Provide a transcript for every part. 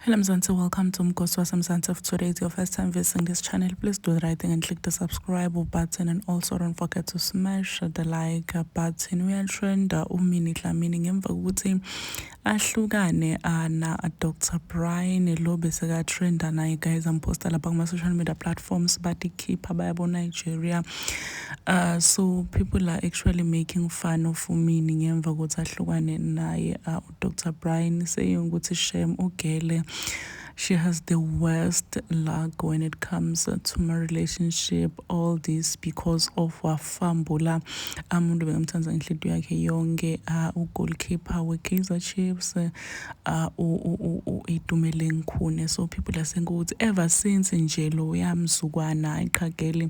Hello Mzansi, welcome to Mgosi Mzansi. If today is your first time visiting this channel, please do the right thing and click the subscribe button, and also don't forget to smash the like button. We are trend umini dlamini ngemva kokuthi ahlukane na Dr. Brian lo bese ka trend naye guys amposta lapha kuma social media platforms bathi keep abayabo Nigeria. So people are actually making fun of umini ngemva kokuthi ahlukane naye Dr. Brian, saying ukuthi shame ugele. She has the worst luck when it comes to my relationship. All this because of wafambula umuntu bengamthanza inhliziyo yakhe yonke goalkeeper we Kaizer Chiefs Itumeleng Khune. So people are saying ukuthi ever since nje lo uyamzukwana iqhagele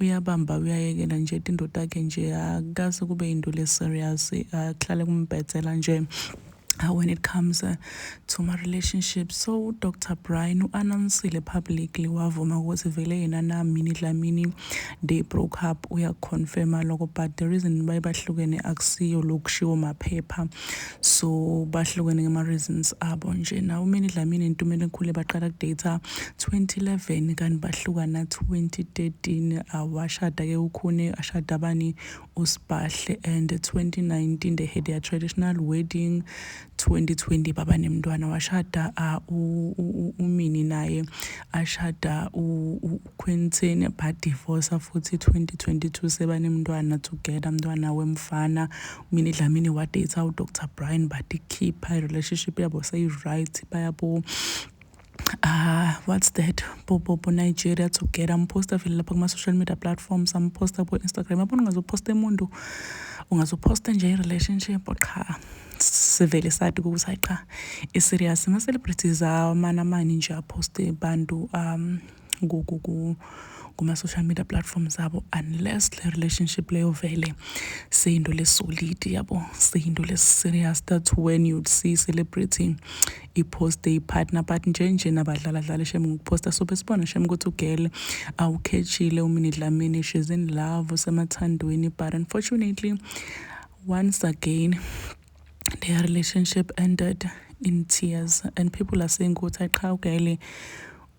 uyabamba uyayekela nje indoda yakhe nje akaze kube into le serious kuhlale kumbhedzela nje. When it comes to my relationship. So Dr. Brian announced publicly wavuma ukuthi vele yena nami Dlamini they broke up. Uya confirm lokho, but the reason why bahlukene akusiyo lokushiwo maphepha. So bahlukene ngema reasons abo nje. Now Umini Dlamini Ntumeleng Khune baqala kudate 2011 kanti bahlukana 2013. Washada ke ukhune ashada bani uSibahle, and 2019 they had their traditional wedding. 2020 baba nemntwana washada umini naye ashada uQuentin but divorce futhi 2022 sebanemntwana together, mntwana wemfana. Umini Dlamini wa date Dr. Brian but keep relationship yabo say right bayabo what's that Bobo Nigeria together. Amposta vele lapha kuma social media platforms, amposta po Instagram. Yabona ungazoposta emuntu ungazoposta nje relationship qha sivele sathi ukuthi cha iserious. Ama celebrities mani nje aposte bantu kuma social media platforms abo unless the relationship leyo vele seyinto le solid yabo, seyinto le serious. That's when you'd see celebrity ipost a partner, but nje nabadlala shem ngiposta so besibona shem ukuthi ugirl awukhethile Umini Dlamini, she's in love usemathandweni, but unfortunately once again their relationship ended in tears, and people are saying ukuthi cha ugirl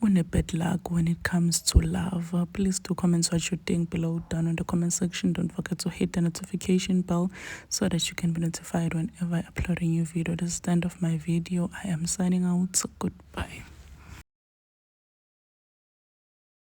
une bad luck when it comes to love. Please do comment what you think below down in the comment section. Don't forget to hit the notification bell so that you can be notified whenever I upload a new video. This is the end of my video. I am signing out. Goodbye.